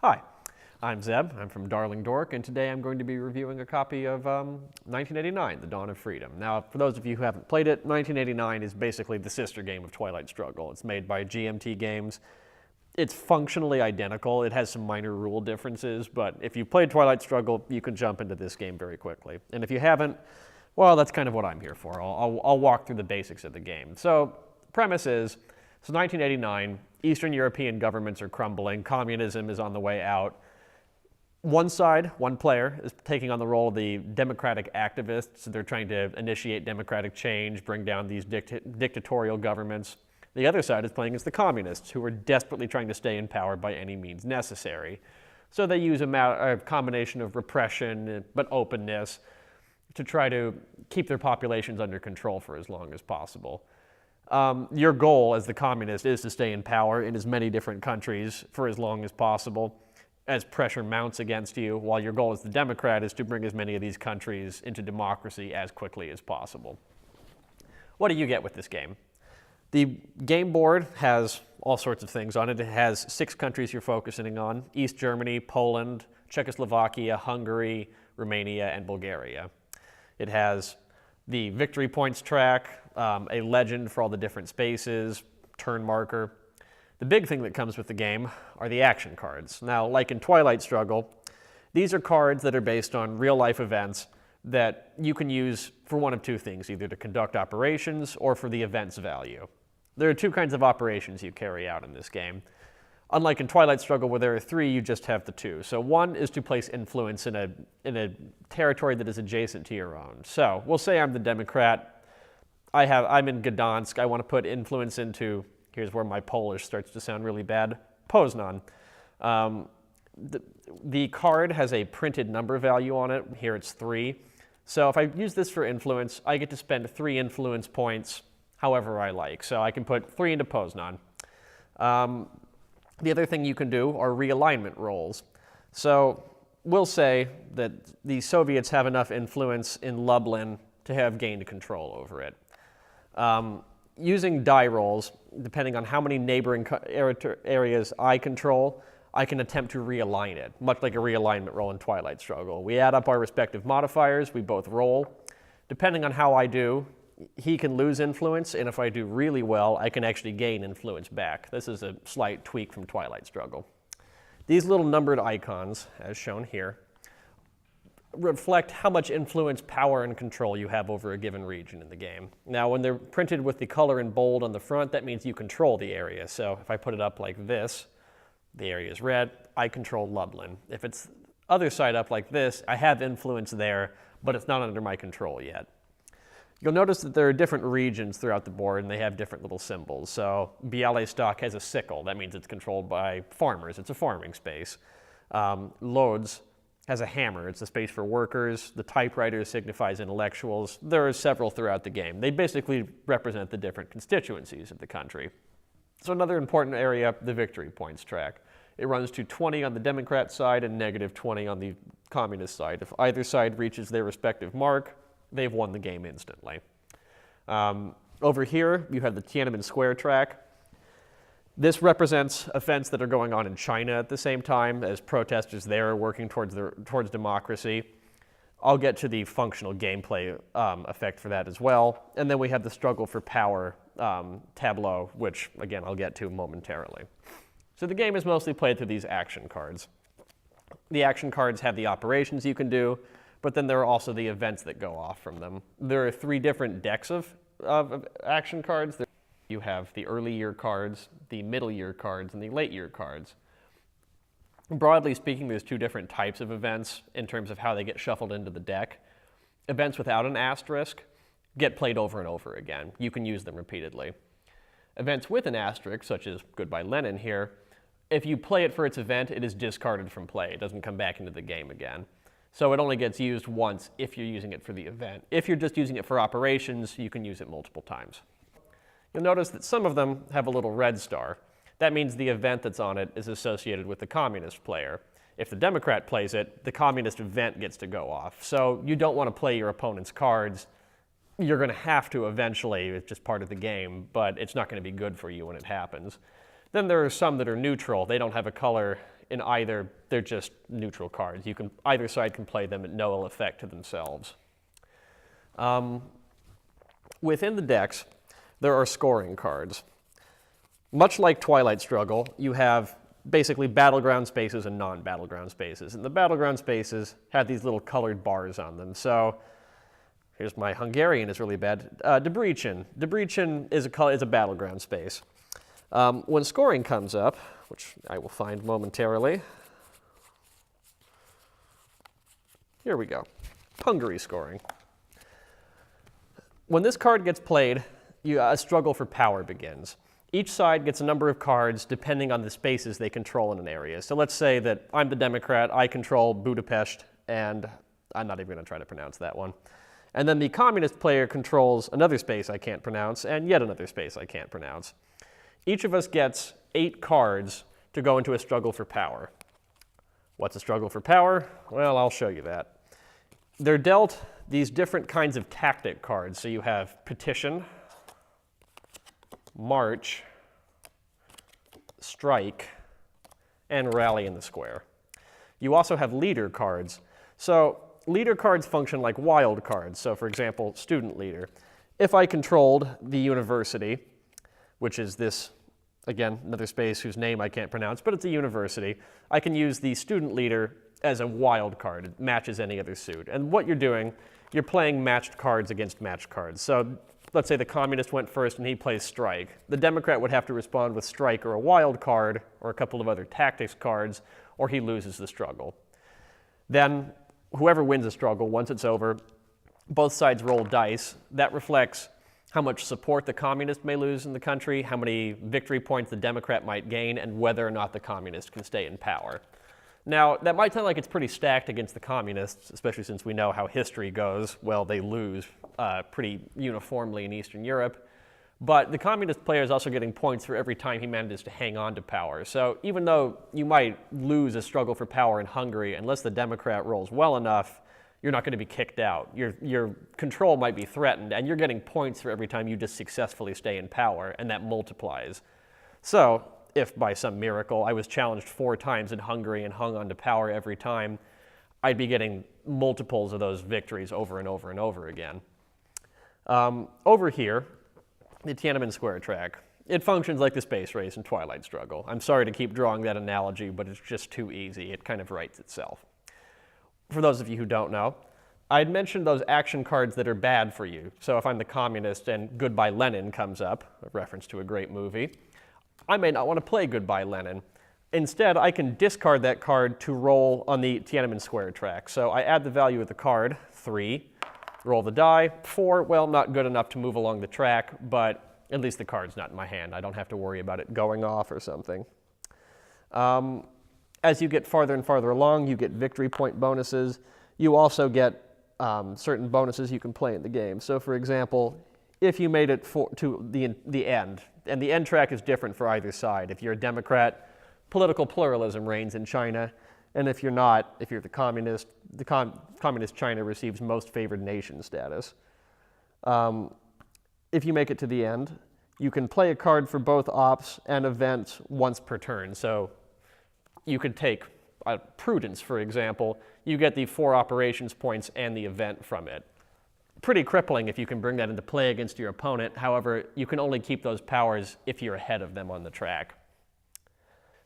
Hi, I'm Zeb. I'm from DarlingDork, and today I'm going to be reviewing a copy of 1989, The Dawn of Freedom. Now, for those of you who haven't played it, 1989 is basically the sister game of Twilight Struggle. It's made by GMT Games. It's functionally identical. It has some minor rule differences, but if you've played Twilight Struggle, you can jump into this game very quickly. And if you haven't, well, that's kind of what I'm here for. I'll walk through the basics of the game. So, premise is, it's 1989, Eastern European governments are crumbling, communism is on the way out. One side, one player, is taking on the role of the democratic activists. They're trying to initiate democratic change, bring down these dictatorial governments. The other side is playing as the communists, who are desperately trying to stay in power by any means necessary. So they use a combination of repression but openness to try to keep their populations under control for as long as possible. Your goal as the communist is to stay in power in as many different countries for as long as possible as pressure mounts against you, while your goal as the Democrat is to bring as many of these countries into democracy as quickly as possible. What do you get with this game? The game board has all sorts of things on it. It has 6 countries you're focusing on: East Germany, Poland, Czechoslovakia, Hungary, Romania, and Bulgaria. It has the victory points track, a legend for all the different spaces, turn marker. The big thing that comes with the game are the action cards. Now, like in Twilight Struggle, these are cards that are based on real-life events that you can use for one of two things, either to conduct operations or for the event's value. There are 2 kinds of operations you carry out in this game. Unlike in Twilight Struggle, where there are 3, you just have the 2. So one is to place influence in a territory that is adjacent to your own. So we'll say I'm the Democrat. I'm in Gdansk. I want to put influence into, here's where my Polish starts to sound really bad, Poznan. The card has a printed number value on it. Here it's 3. So if I use this for influence, I get to spend 3 influence points however I like. So I can put 3 into Poznan. The other thing you can do are realignment rolls. So we'll say that the Soviets have enough influence in Lublin to have gained control over it. Using die rolls, depending on how many neighboring areas I control, I can attempt to realign it, much like a realignment roll in Twilight Struggle. We add up our respective modifiers, we both roll. Depending on how I do, he can lose influence, and if I do really well, I can actually gain influence back. This is a slight tweak from Twilight Struggle. These little numbered icons, as shown here, reflect how much influence, power, and control you have over a given region in the game. Now, when they're printed with the color in bold on the front, that means you control the area. So if I put it up like this, the area is red, I control Lublin. If it's other side up like this, I have influence there, but it's not under my control yet. You'll notice that there are different regions throughout the board, and they have different little symbols. So Bialystok has a sickle. That means it's controlled by farmers. It's a farming space. Lodz has a hammer. It's a space for workers. The typewriter signifies intellectuals. There are several throughout the game. They basically represent the different constituencies of the country. So another important area, the victory points track. It runs to 20 on the Democrat side and negative 20 on the communist side. If either side reaches their respective mark, they've won the game instantly. Over here, you have the Tiananmen Square track. This represents events that are going on in China at the same time as protesters there are working towards democracy. I'll get to the functional gameplay effect for that as well. And then we have the struggle for power tableau, which, again, I'll get to momentarily. So the game is mostly played through these action cards. The action cards have the operations you can do, but then there are also the events that go off from them. There are 3 different decks of action cards. You have the early year cards, the middle year cards, and the late year cards. Broadly speaking, there's 2 different types of events in terms of how they get shuffled into the deck. Events without an asterisk get played over and over again. You can use them repeatedly. Events with an asterisk, such as Goodbye Lenin here, if you play it for its event, it is discarded from play. It doesn't come back into the game again. So it only gets used once if you're using it for the event. If you're just using it for operations, you can use it multiple times. You'll notice that some of them have a little red star. That means the event that's on it is associated with the communist player. If the Democrat plays it, the communist event gets to go off. So you don't want to play your opponent's cards. You're going to have to eventually, it's just part of the game, but it's not going to be good for you when it happens. Then there are some that are neutral. They don't have a color in either, they're just neutral cards. Either side can play them at no ill effect to themselves. Within the decks, there are scoring cards. Much like Twilight Struggle, you have basically battleground spaces and non-battleground spaces. And the battleground spaces have these little colored bars on them. So here's my Hungarian is really bad. Debrecen. Debrecen is a battleground space. When scoring comes up, which I will find momentarily, here we go. Hungary scoring. When this card gets played, a struggle for power begins. Each side gets a number of cards depending on the spaces they control in an area. So let's say that I'm the Democrat, I control Budapest, and I'm not even going to try to pronounce that one. And then the communist player controls another space I can't pronounce, and yet another space I can't pronounce. Each of us gets 8 cards to go into a struggle for power. What's a struggle for power? Well, I'll show you that. They're dealt these different kinds of tactic cards. So you have Petition, March, Strike, and Rally in the Square. You also have leader cards. So leader cards function like wild cards. So for example, student leader. If I controlled the university, which is this, again, another space whose name I can't pronounce, but it's a university, I can use the student leader as a wild card. It matches any other suit. And what you're doing, you're playing matched cards against matched cards. So let's say the communist went first and he plays Strike. The Democrat would have to respond with Strike or a wild card or a couple of other tactics cards, or he loses the struggle. Then whoever wins the struggle, once it's over, both sides roll dice. That reflects how much support the communist may lose in the country, how many victory points the Democrat might gain, and whether or not the communist can stay in power. Now, that might sound like it's pretty stacked against the communists, especially since we know how history goes. Well, they lose pretty uniformly in Eastern Europe. But the communist player is also getting points for every time he manages to hang on to power. So even though you might lose a struggle for power in Hungary, unless the Democrat rolls well enough, you're not going to be kicked out. Your control might be threatened, and you're getting points for every time you just successfully stay in power, and that multiplies. So if by some miracle I was challenged 4 times in Hungary and hung on to power every time, I'd be getting multiples of those victories over and over and over again. Over here, the Tiananmen Square track, it functions like the space race in Twilight Struggle. I'm sorry to keep drawing that analogy, but it's just too easy. It kind of writes itself. For those of you who don't know, I'd mentioned those action cards that are bad for you. So if I'm the communist and Goodbye Lenin comes up, a reference to a great movie, I may not want to play Goodbye Lenin. Instead, I can discard that card to roll on the Tiananmen Square track. So I add the value of the card, 3, roll the die, 4, well, not good enough to move along the track, but at least the card's not in my hand. I don't have to worry about it going off or something. As you get farther and farther along, you get victory point bonuses. You also get certain bonuses you can play in the game. So for example, if you made it to the end, and the end track is different for either side. If you're a Democrat, political pluralism reigns in China, and if you're not, if you're the communist, communist China receives most favored nation status. If you make it to the end, you can play a card for both ops and events once per turn. So you could take Prudence, for example. You get the 4 operations points and the event from it. Pretty crippling if you can bring that into play against your opponent. However, you can only keep those powers if you're ahead of them on the track.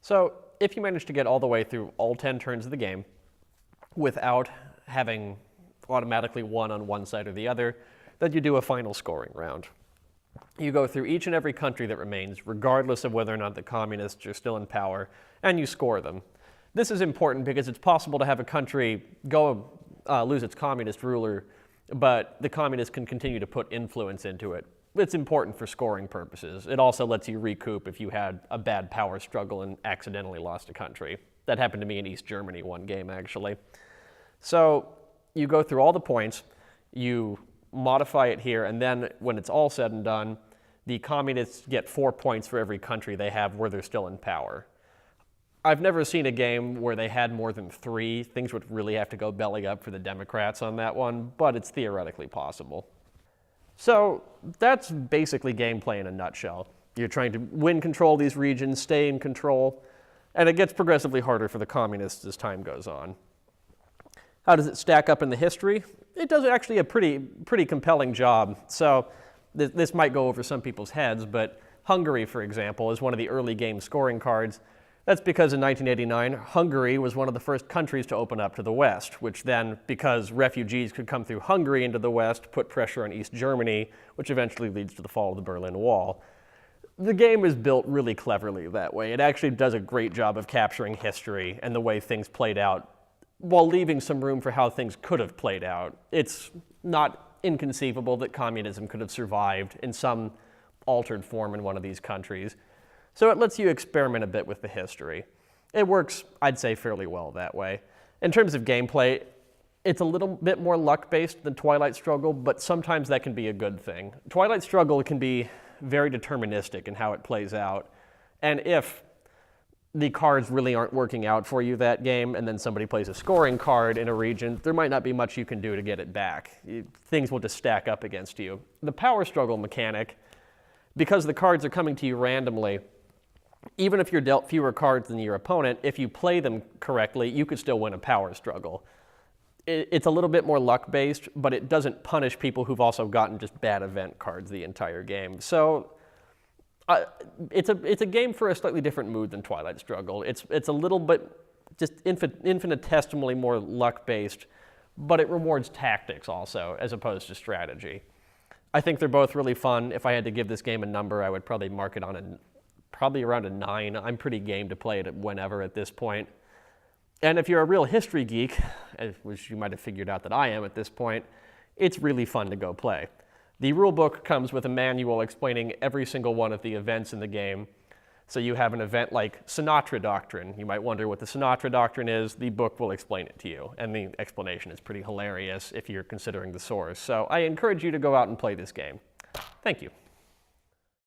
So if you manage to get all the way through all 10 turns of the game without having automatically won on one side or the other, then you do a final scoring round. You go through each and every country that remains, regardless of whether or not the communists are still in power, and you score them. This is important because it's possible to have a country lose its communist ruler, but the communists can continue to put influence into it. It's important for scoring purposes. It also lets you recoup if you had a bad power struggle and accidentally lost a country. That happened to me in East Germany one game, actually. So you go through all the points, you modify it here, and then when it's all said and done, the communists get 4 points for every country they have where they're still in power. I've never seen a game where they had more than 3. Things would really have to go belly up for the Democrats on that one, but it's theoretically possible. So that's basically gameplay in a nutshell. You're trying to win control of these regions, stay in control. And it gets progressively harder for the communists as time goes on. How does it stack up in the history? It does actually a pretty compelling job. So this might go over some people's heads, but Hungary, for example, is one of the early game scoring cards. That's because in 1989, Hungary was one of the first countries to open up to the West, which then, because refugees could come through Hungary into the West, put pressure on East Germany, which eventually leads to the fall of the Berlin Wall. The game is built really cleverly that way. It actually does a great job of capturing history and the way things played out, while leaving some room for how things could have played out. It's not inconceivable that communism could have survived in some altered form in one of these countries. So it lets you experiment a bit with the history. It works, I'd say, fairly well that way. In terms of gameplay, it's a little bit more luck-based than Twilight Struggle, but sometimes that can be a good thing. Twilight Struggle can be very deterministic in how it plays out. And if the cards really aren't working out for you that game, and then somebody plays a scoring card in a region, there might not be much you can do to get it back. Things will just stack up against you. The power struggle mechanic, because the cards are coming to you randomly, even if you're dealt fewer cards than your opponent, if you play them correctly, you could still win a power struggle. It's a little bit more luck-based, but it doesn't punish people who've also gotten just bad event cards the entire game. So it's a game for a slightly different mood than Twilight Struggle. It's a little bit just infinitesimally more luck-based, but it rewards tactics also, as opposed to strategy. I think they're both really fun. If I had to give this game a number, I would probably mark it on probably around a 9. I'm pretty game to play it whenever at this point. And if you're a real history geek, which you might have figured out that I am at this point, it's really fun to go play. The rulebook comes with a manual explaining every single one of the events in the game. So you have an event like Sinatra Doctrine. You might wonder what the Sinatra Doctrine is. The book will explain it to you. And the explanation is pretty hilarious if you're considering the source. So I encourage you to go out and play this game. Thank you.